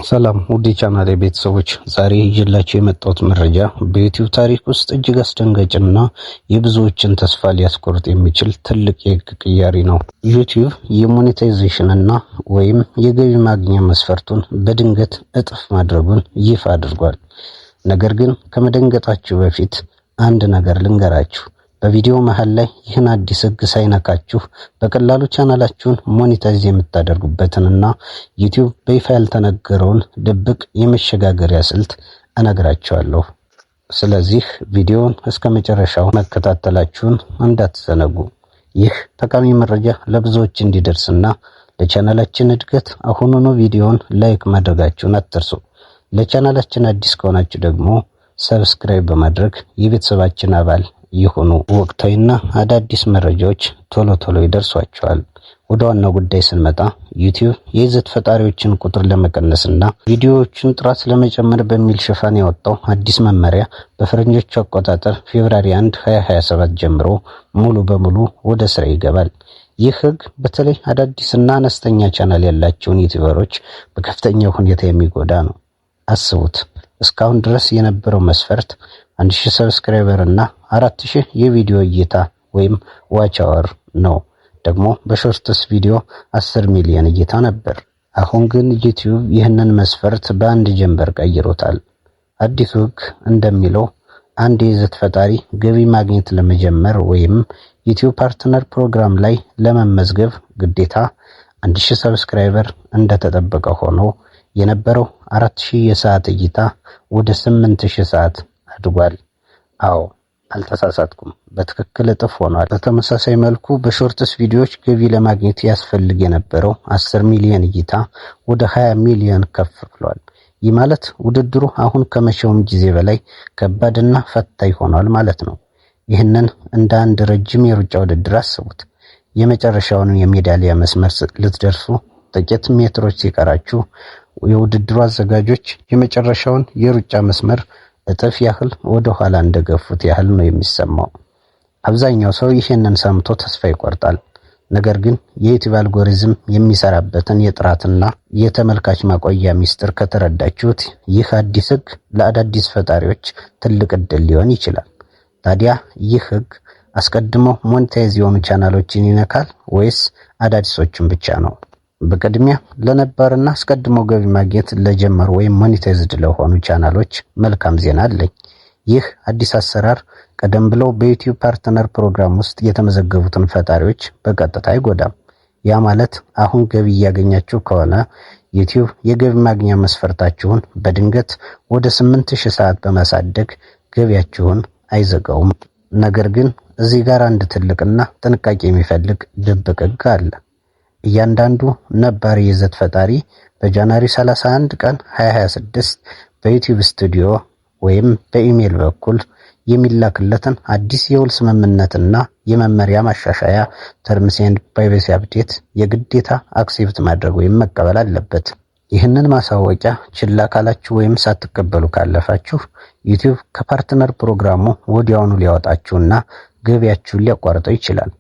ሰላም ውድ የቻናሌ ቤተሰቦች፣ ዛሬ ይዤላችሁ የመጣሁት መረጃ በዩቲዩብ ታሪክ ውስጥ እጅግ አስደንጋጭና የብዙዎችን ተስፋ ሊያስቆርጥ የሚችል ትልቅ የህግ ቅያሪ ነው። ዩቲዩብ የሞኔታይዜሽን እና ወይም የገቢ ማግኛ መስፈርቱን በድንገት እጥፍ ማድረጉን ይፋ አድርጓል። ነገር ግን ከመደንገጣችሁ በፊት አንድ ነገር ልንገራችሁ። በቪዲዮ መሃል ላይ ይህን አዲስ ህግ ሳይነካችሁ በቀላሉ ቻናላችሁን ሞኔታይዝ የምታደርጉበትንና ዩቲዩብ በይፋ ያልተነገረውን ድብቅ የመሸጋገሪያ ስልት እነግራችኋለሁ። ስለዚህ ቪዲዮውን እስከ መጨረሻው መከታተላችሁን እንዳትዘነጉ። ይህ ጠቃሚ መረጃ ለብዙዎች እንዲደርስና ለቻናላችን እድገት አሁኑኑ ቪዲዮውን ላይክ ማድረጋችሁን አትርሱ። ለቻናላችን አዲስ ከሆናችሁ ደግሞ ሰብስክራይብ በማድረግ የቤተሰባችን አባል ይሁኑ። ወቅታዊና አዳዲስ መረጃዎች ቶሎ ይደርሷቸዋል። ወደ ዋናው ጉዳይ ስንመጣ ዩቲዩብ የይዘት ፈጣሪዎችን ቁጥር ለመቀነስና ቪዲዮዎችን ጥራት ለመጨመር በሚል ሽፋን ያወጣው አዲስ መመሪያ በፈረንጆቹ አቆጣጠር ፌብሩዋሪ 1 2027 ጀምሮ ሙሉ በሙሉ ወደ ስራ ይገባል። ይህ ህግ በተለይ አዳዲስና አነስተኛ ቻናል ያላቸውን ዩቲዩበሮች በከፍተኛ ሁኔታ የሚጎዳ ነው። አስቡት፣ እስካሁን ድረስ የነበረው መስፈርት 1000 ሰብስክራይበር እና 4000 የቪዲዮ እይታ ወይም ዋች አወር ነው። ደግሞ በሾርትስ ቪዲዮ 10 ሚሊዮን እይታ ነበር። አሁን ግን ዩቲዩብ ይህንን መስፈርት በአንድ ጀንበር ቀይሮታል። አዲሱ ህግ እንደሚለው አንድ የይዘት ፈጣሪ ገቢ ማግኘት ለመጀመር ወይም ዩቲዩብ ፓርትነር ፕሮግራም ላይ ለመመዝገብ ግዴታ 1000 ሰብስክራይበር እንደተጠበቀ ሆኖ የነበረው 4000 የሰዓት እይታ ወደ 8000 ሰዓት አድጓል። አዎ አልተሳሳትኩም፣ በትክክል እጥፍ ሆኗል። በተመሳሳይ መልኩ በሾርትስ ቪዲዮዎች ገቢ ለማግኘት ያስፈልግ የነበረው 10 ሚሊዮን እይታ ወደ 20 ሚሊዮን ከፍ ብሏል። ይህ ማለት ውድድሩ አሁን ከመቼውም ጊዜ በላይ ከባድና ፈታኝ ሆኗል ማለት ነው። ይህንን እንደ አንድ ረጅም የሩጫ ውድድር አስቡት። የመጨረሻውን የሜዳሊያ መስመር ልትደርሱ ጥቂት ሜትሮች ሲቀራችሁ የውድድሩ አዘጋጆች የመጨረሻውን የሩጫ መስመር እጥፍ ያህል ወደ ኋላ እንደገፉት ያህል ነው የሚሰማው። አብዛኛው ሰው ይህንን ሰምቶ ተስፋ ይቆርጣል። ነገር ግን የዩቲዩብ አልጎሪዝም የሚሰራበትን የጥራትና የተመልካች ማቆያ ሚስጥር ከተረዳችሁት ይህ አዲስ ህግ ለአዳዲስ ፈጣሪዎች ትልቅ እድል ሊሆን ይችላል። ታዲያ ይህ ህግ አስቀድመው ሞኔታይዝ የሆኑ ቻናሎችን ይነካል ወይስ አዳዲሶችን ብቻ ነው? በቅድሚያ ለነባርና አስቀድሞ ገቢ ማግኘት ለጀመሩ ወይም ሞኔታይዝድ ለሆኑ ቻናሎች መልካም ዜና አለኝ። ይህ አዲስ አሰራር ቀደም ብለው በዩቲዩብ ፓርትነር ፕሮግራም ውስጥ የተመዘገቡትን ፈጣሪዎች በቀጥታ አይጎዳም። ያ ማለት አሁን ገቢ እያገኛችሁ ከሆነ ዩቲዩብ የገቢ ማግኛ መስፈርታችሁን በድንገት ወደ 8000 ሰዓት በማሳደግ ገቢያችሁን አይዘጋውም። ነገር ግን እዚህ ጋር አንድ ትልቅና ጥንቃቄ የሚፈልግ ድብቅ ህግ አለ። እያንዳንዱ ነባር የይዘት ፈጣሪ በጃንዋሪ 31 ቀን 2026 በዩቲዩብ ስቱዲዮ ወይም በኢሜል በኩል የሚላክለትን አዲስ የውል ስምምነትና የመመሪያ ማሻሻያ ተርምስ ኤንድ ፕራይቬሲ አፕዴት የግዴታ አክሴፕት ማድረግ ወይም መቀበል አለበት። ይህንን ማሳወቂያ ችላ ካላችሁ ወይም ሳትቀበሉ ካለፋችሁ ዩቲዩብ ከፓርትነር ፕሮግራሙ ወዲያውኑ ሊያወጣችሁና ገቢያችሁን ሊያቋርጠው ይችላል።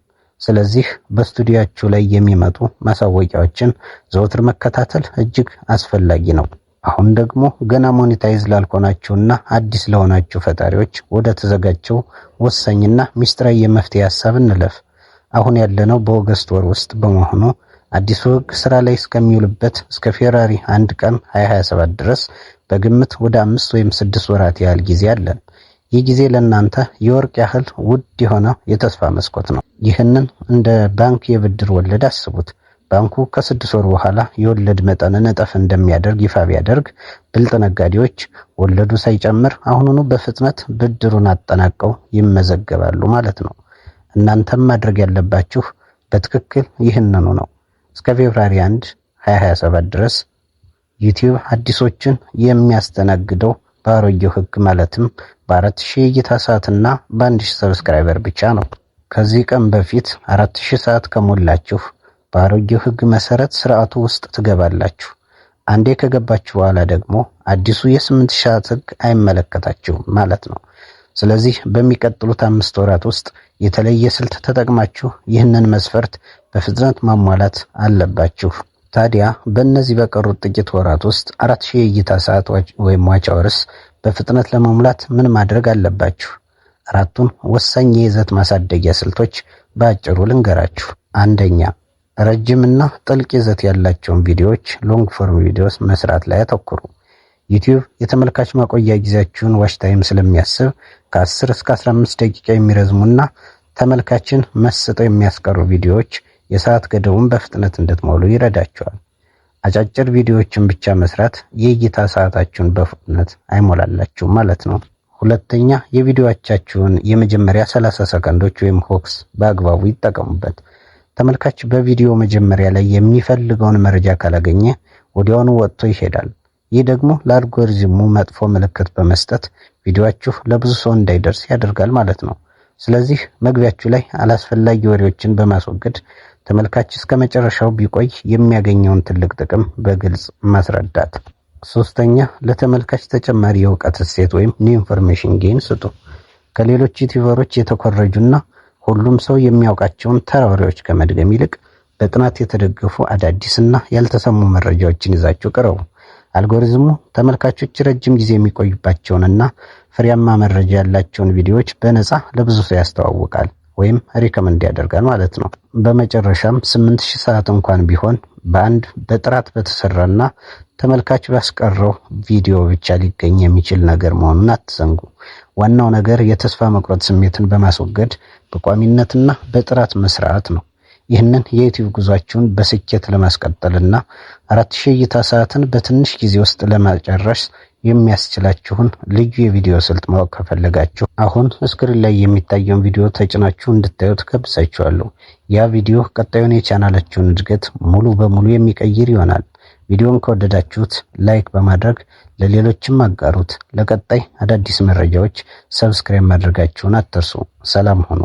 ስለዚህ በስቱዲዮአችሁ ላይ የሚመጡ ማሳወቂያዎችን ዘወትር መከታተል እጅግ አስፈላጊ ነው። አሁን ደግሞ ገና ሞኔታይዝ ላልሆናችሁና አዲስ ለሆናችሁ ፈጣሪዎች ወደ ተዘጋጀው ወሳኝና ሚስጥራዊ የመፍትሄ ሐሳብ እንለፍ። አሁን ያለነው በኦገስት ወር ውስጥ በመሆኑ አዲሱ ህግ ስራ ላይ እስከሚውልበት እስከ ፌብሩዋሪ 1 ቀን 2027 ድረስ በግምት ወደ 5 ወይም 6 ወራት ያህል ጊዜ አለን። ይህ ጊዜ ለእናንተ የወርቅ ያህል ውድ የሆነ የተስፋ መስኮት ነው። ይህንን እንደ ባንክ የብድር ወለድ አስቡት። ባንኩ ከ6 ወር በኋላ የወለድ መጠንን እጥፍ እንደሚያደርግ ይፋ ቢያደርግ ብልጥ ነጋዴዎች ወለዱ ሳይጨምር አሁኑኑ በፍጥነት ብድሩን አጠናቀው ይመዘገባሉ ማለት ነው። እናንተም ማድረግ ያለባችሁ በትክክል ይህንኑ ነው። እስከ ፌብሩዋሪ 1 2027 ድረስ ዩቲዩብ አዲሶችን የሚያስተናግደው በአሮጌው ህግ ማለትም በ4000 እይታ ሰዓትና በ1000 ሰብስክራይበር ብቻ ነው። ከዚህ ቀን በፊት 4000 ሰዓት ከሞላችሁ በአሮጌው ህግ መሰረት ስርዓቱ ውስጥ ትገባላችሁ። አንዴ ከገባችሁ በኋላ ደግሞ አዲሱ የ8000 ሰዓት ህግ አይመለከታችሁም ማለት ነው። ስለዚህ በሚቀጥሉት 5 ወራት ውስጥ የተለየ ስልት ተጠቅማችሁ ይህንን መስፈርት በፍጥነት ማሟላት አለባችሁ። ታዲያ በእነዚህ በቀሩት ጥቂት ወራት ውስጥ 4000 የእይታ ሰዓት ወይም ዋች አወርስ በፍጥነት ለመሙላት ምን ማድረግ አለባችሁ? አራቱን ወሳኝ የይዘት ማሳደጊያ ስልቶች በአጭሩ ልንገራችሁ። አንደኛ፣ ረጅምና ጥልቅ ይዘት ያላቸውን ቪዲዮዎች ሎንግ ፎርም ቪዲዮስ መስራት ላይ አተኩሩ። ዩቲዩብ የተመልካች ማቆያ ጊዜያችሁን ዋች ታይም ስለሚያስብ ከ10 እስከ 15 ደቂቃ የሚረዝሙና ተመልካችን መስጠው የሚያስቀሩ ቪዲዮዎች የሰዓት ገደቡን በፍጥነት እንድትሞሉ ይረዳቸዋል። አጫጭር ቪዲዮዎችን ብቻ መስራት የእይታ ሰዓታችሁን በፍጥነት አይሞላላችሁም ማለት ነው። ሁለተኛ፣ የቪዲዮዎቻችሁን የመጀመሪያ 30 ሰከንዶች ወይም ሆክስ በአግባቡ ይጠቀሙበት። ተመልካች በቪዲዮ መጀመሪያ ላይ የሚፈልገውን መረጃ ካላገኘ ወዲያውኑ ወጥቶ ይሄዳል። ይህ ደግሞ ለአልጎሪዝሙ መጥፎ ምልክት በመስጠት ቪዲዮአችሁ ለብዙ ሰው እንዳይደርስ ያደርጋል ማለት ነው። ስለዚህ መግቢያችሁ ላይ አላስፈላጊ ወሬዎችን በማስወገድ ተመልካች እስከ መጨረሻው ቢቆይ የሚያገኘውን ትልቅ ጥቅም በግልጽ ማስረዳት። ሶስተኛ፣ ለተመልካች ተጨማሪ የእውቀት እሴት ወይም ኒው ኢንፎርሜሽን ጌን ስጡ። ከሌሎች ዩቲዩበሮች የተኮረጁና ሁሉም ሰው የሚያውቃቸውን ተራ ወሬዎች ከመድገም ይልቅ በጥናት የተደገፉ አዳዲስና ያልተሰሙ መረጃዎችን ይዛችሁ ቅረቡ። አልጎሪዝሙ ተመልካቾች ረጅም ጊዜ የሚቆዩባቸውንና ፍሬያማ መረጃ ያላቸውን ቪዲዮዎች በነፃ ለብዙ ሰው ያስተዋውቃል ወይም ሪከመንድ ያደርጋል ማለት ነው። በመጨረሻም 8000 ሰዓት እንኳን ቢሆን በአንድ በጥራት በተሰራና ተመልካች ባስቀረው ቪዲዮ ብቻ ሊገኝ የሚችል ነገር መሆኑን አትዘንጉ። ዋናው ነገር የተስፋ መቁረጥ ስሜትን በማስወገድ በቋሚነትና በጥራት መስራት ነው። ይህንን የዩቲዩብ ጉዟችሁን በስኬት ለማስቀጠልና 4000 እይታ ሰዓትን በትንሽ ጊዜ ውስጥ ለመጨረስ የሚያስችላችሁን ልዩ የቪዲዮ ስልት ማወቅ ከፈለጋችሁ አሁን ስክሪን ላይ የሚታየውን ቪዲዮ ተጭናችሁ እንድታዩት ጋብዛችኋለሁ። ያ ቪዲዮ ቀጣዩን የቻናላችሁን እድገት ሙሉ በሙሉ የሚቀይር ይሆናል። ቪዲዮን ከወደዳችሁት ላይክ በማድረግ ለሌሎችም አጋሩት። ለቀጣይ አዳዲስ መረጃዎች ሰብስክራይብ ማድረጋችሁን አትርሱ። ሰላም ሁኑ።